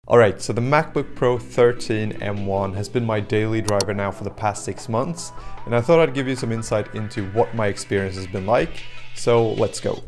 Alright, so the MacBook Pro 13 M1 has been my daily driver now for the past 6 months, and I thought I'd give you some insight into what my experience has been like, so let's go.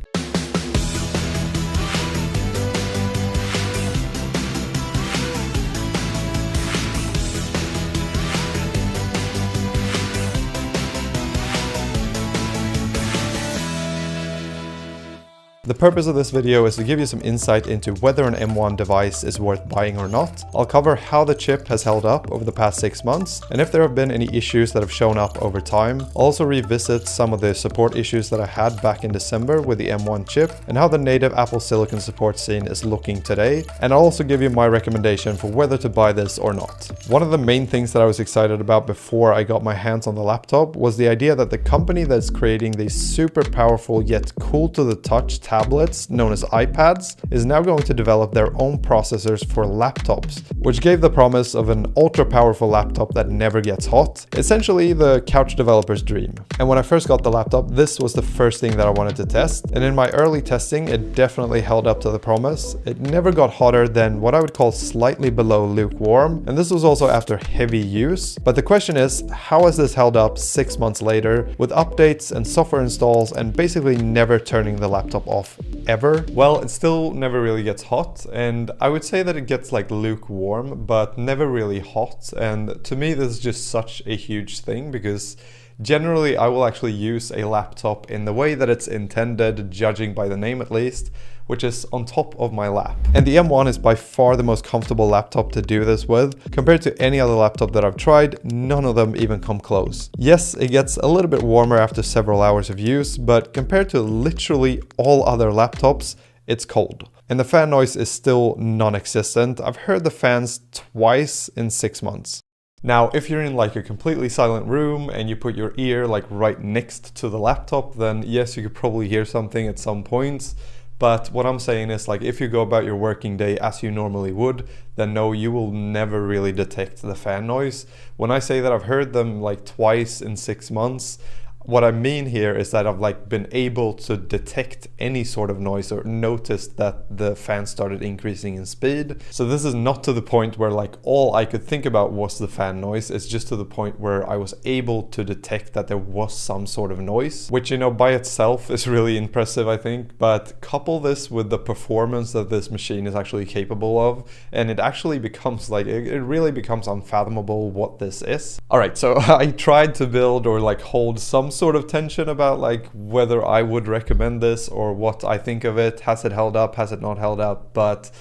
The purpose of this video is to give you some insight into whether an M1 device is worth buying or not. I'll cover how the chip has held up over the past 6 months, and if there have been any issues that have shown up over time. I'll also revisit some of the support issues that I had back in December with the M1 chip, and how the native Apple Silicon support scene is looking today, and I'll also give you my recommendation for whether to buy this or not. One of the main things that I was excited about before I got my hands on the laptop was the idea that the company that's creating these super powerful yet cool to the touch tablets known as iPads is now going to develop their own processors for laptops, which gave the promise of an ultra powerful laptop that never gets hot, essentially the couch developer's dream. And when I first got the laptop, this was the first thing that I wanted to test, and in my early testing it definitely held up to the promise. It never got hotter than what I would call slightly below lukewarm, and this was also after heavy use. But the question is, how has this held up 6 months later with updates and software installs and basically never turning the laptop off ever? Well, it still never really gets hot, and I would say that it gets like lukewarm but never really hot, and to me this is just such a huge thing because generally I will actually use a laptop in the way that it's intended, judging by the name at least, which is on top of my lap. And the M1 is by far the most comfortable laptop to do this with. Compared to any other laptop that I've tried, none of them even come close. Yes, it gets a little bit warmer after several hours of use, but compared to literally all other laptops, it's cold. And the fan noise is still non-existent. I've heard the fans twice in 6 months. Now, if you're in like a completely silent room and you put your ear like right next to the laptop, then yes, you could probably hear something at some points. But what I'm saying is, like, if you go about your working day as you normally would, then no, you will never really detect the fan noise. When I say that I've heard them like twice in 6 months, what I mean here is that I've like been able to detect any sort of noise or noticed that the fan started increasing in speed. So this is not to the point where like all I could think about was the fan noise. It's just to the point where I was able to detect that there was some sort of noise, which, you know, by itself is really impressive, I think. But couple this with the performance that this machine is actually capable of, and it actually becomes like, it really becomes unfathomable what this is. All right, so I tried to build or like hold some sort of tension about like whether I would recommend this or what I think of it. Has it held up? Has it not held up? But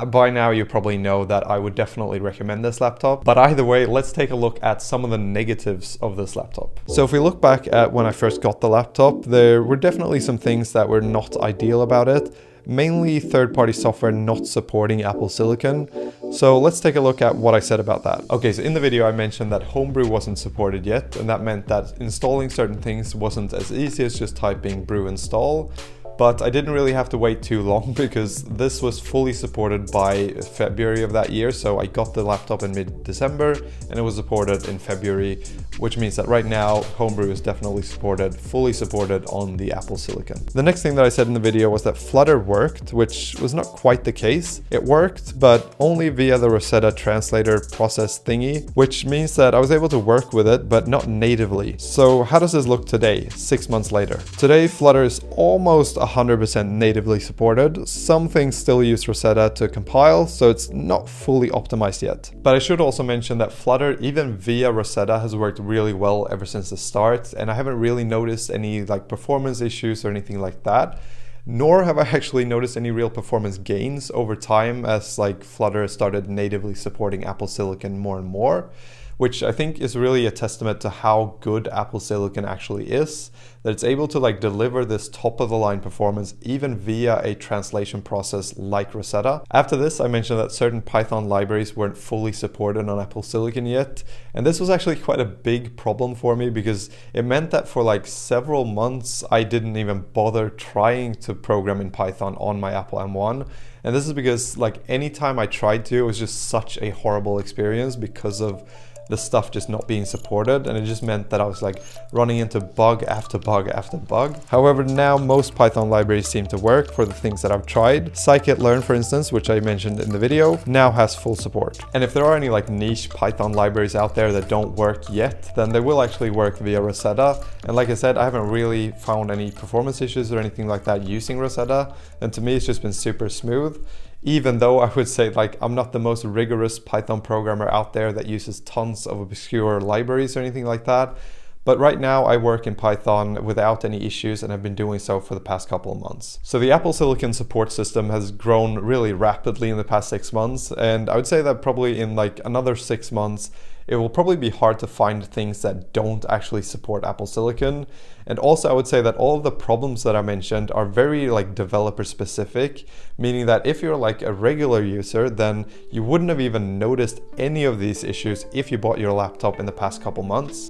by now you probably know that I would definitely recommend this laptop. But either way, let's take a look at some of the negatives of this laptop. So if we look back at when I first got the laptop, there were definitely some things that were not ideal about it. Mainly third-party software not supporting Apple Silicon. So let's take a look at what I said about that. Okay, so in the video I mentioned that Homebrew wasn't supported yet, and that meant that installing certain things wasn't as easy as just typing brew install. But I didn't really have to wait too long because this was fully supported by February of that year. So I got the laptop in mid-December and it was supported in February, which means that right now Homebrew is definitely supported, fully supported on the Apple Silicon. The next thing that I said in the video was that Flutter worked, which was not quite the case. It worked, but only via the Rosetta translator process thingy, which means that I was able to work with it, but not natively. So how does this look today, 6 months later? Today, Flutter is almost 100% natively supported. Some things still use Rosetta to compile, so it's not fully optimized yet. But I should also mention that Flutter, even via Rosetta, has worked really well ever since the start, and I haven't really noticed any like performance issues or anything like that. Nor have I actually noticed any real performance gains over time as like Flutter started natively supporting Apple Silicon more and more, which I think is really a testament to how good Apple Silicon actually is, that it's able to like deliver this top of the line performance even via a translation process like Rosetta. After this, I mentioned that certain Python libraries weren't fully supported on Apple Silicon yet, and this was actually quite a big problem for me because it meant that for like several months I didn't even bother trying to program in Python on my Apple M1. And this is because like anytime I tried to, it was just such a horrible experience because of the stuff just not being supported, and it just meant that I was like running into bug after bug after bug. However, now most Python libraries seem to work for the things that I've tried. Scikit-learn, for instance, which I mentioned in the video, now has full support. And if there are any like niche Python libraries out there that don't work yet, then they will actually work via Rosetta. And like I said, I haven't really found any performance issues or anything like that using Rosetta, and to me it's just been super smooth. Even though I would say like I'm not the most rigorous Python programmer out there that uses tons of obscure libraries or anything like that. But right now I work in Python without any issues, and I've been doing so for the past couple of months. So the Apple Silicon support system has grown really rapidly in the past 6 months, and I would say that probably in like another 6 months it will probably be hard to find things that don't actually support Apple Silicon. And also I would say that all of the problems that I mentioned are very like developer specific, meaning that if you're like a regular user, then you wouldn't have even noticed any of these issues if you bought your laptop in the past couple months.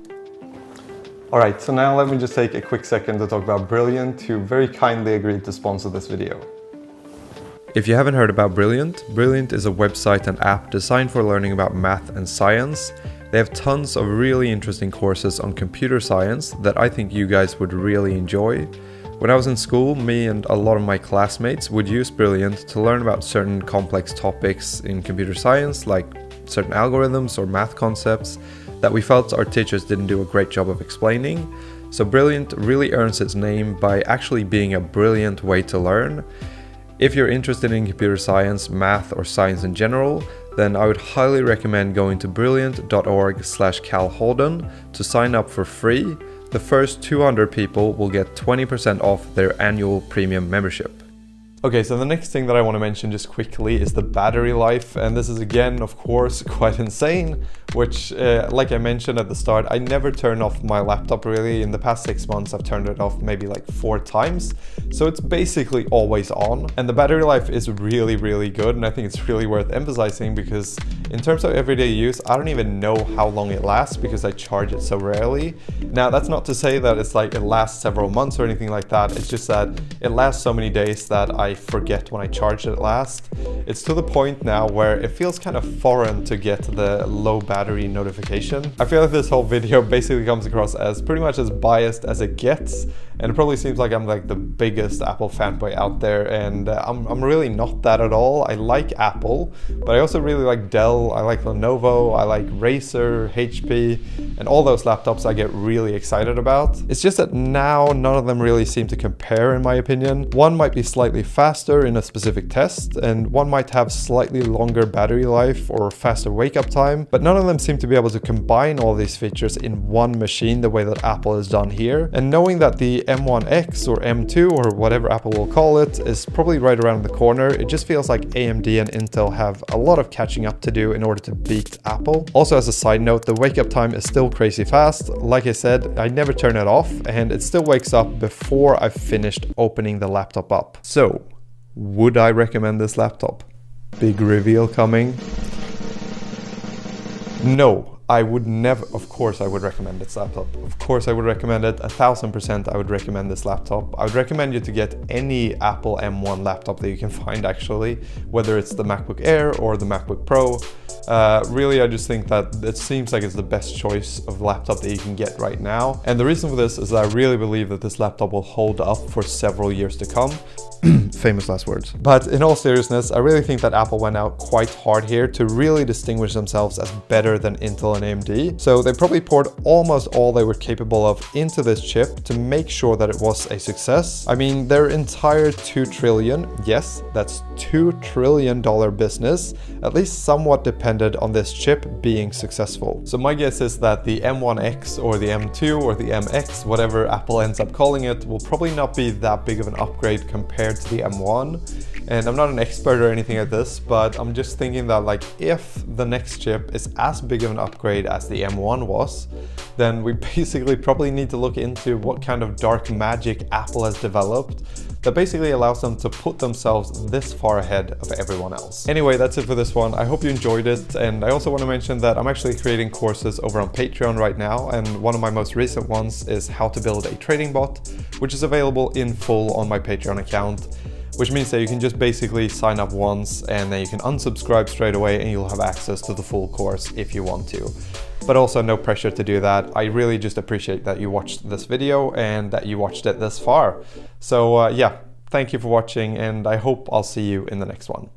Alright, so now let me just take a quick second to talk about Brilliant, who very kindly agreed to sponsor this video. If you haven't heard about Brilliant, Brilliant is a website and app designed for learning about math and science. They have tons of really interesting courses on computer science that I think you guys would really enjoy. When I was in school, me and a lot of my classmates would use Brilliant to learn about certain complex topics in computer science, like certain algorithms or math concepts that we felt our teachers didn't do a great job of explaining. So Brilliant really earns its name by actually being a brilliant way to learn. If you're interested in computer science, math, or science in general, then I would highly recommend going to brilliant.org/calholden to sign up for free. The first 200 people will get 20% off their annual premium membership. Okay, so the next thing that I want to mention just quickly is the battery life, and this is again, of course, quite insane, which, like I mentioned at the start, I never turn off my laptop really. In the past 6 months, I've turned it off maybe like 4 times, so it's basically always on, and the battery life is really, really good, and I think it's really worth emphasizing because in terms of everyday use, I don't even know how long it lasts because I charge it so rarely. Now, that's not to say that it's like it lasts several months or anything like that, it's just that it lasts so many days that I forget when I charged it last. It's to the point now where it feels kind of foreign to get the low battery notification. I feel like this whole video basically comes across as pretty much as biased as it gets, and it probably seems like I'm like the biggest Apple fanboy out there, and I'm really not that at all. I like Apple, but I also really like Dell, I like Lenovo, I like Razer, HP, and all those laptops I get really excited about. It's just that now none of them really seem to compare in my opinion. One might be slightly faster in a specific test, and one might have slightly longer battery life or faster wake up time, but none of them seem to be able to combine all these features in one machine the way that Apple has done here. And knowing that the M1X or M2 or whatever Apple will call it is probably right around the corner, it just feels like AMD and Intel have a lot of catching up to do in order to beat Apple. Also, as a side note, the wake up time is still crazy fast. Like I said, I never turn it off, and it still wakes up before I've finished opening the laptop up. So, would I recommend this laptop? Big reveal coming. No, I would never. Of course I would recommend this laptop. Of course I would recommend it. 1000% I would recommend this laptop. I would recommend you to get any Apple M1 laptop that you can find actually, whether it's the MacBook Air or the MacBook Pro. Really, I just think that it seems like it's the best choice of laptop that you can get right now. And the reason for this is that I really believe that this laptop will hold up for several years to come. Famous last words. But in all seriousness, I really think that Apple went out quite hard here to really distinguish themselves as better than Intel and AMD. So they probably poured almost all they were capable of into this chip to make sure that it was a success. I mean, their entire $2 trillion, yes, that's $2 trillion business, at least somewhat depended on this chip being successful. So my guess is that the M1X or the M2 or the MX, whatever Apple ends up calling it, will probably not be that big of an upgrade compared to the M1. And I'm not an expert or anything at this, but I'm just thinking that like if the next chip is as big of an upgrade as the M1 was, then we basically probably need to look into what kind of dark magic Apple has developed that basically allows them to put themselves this far ahead of everyone else. Anyway, that's it for this one. I hope you enjoyed it, and I also want to mention that I'm actually creating courses over on Patreon right now, and one of my most recent ones is how to build a trading bot, which is available in full on my Patreon account. which means that you can just basically sign up once and then you can unsubscribe straight away and you'll have access to the full course if you want to. But also no pressure to do that. I really just appreciate that you watched this video and that you watched it this far. So yeah, thank you for watching, and I hope I'll see you in the next one.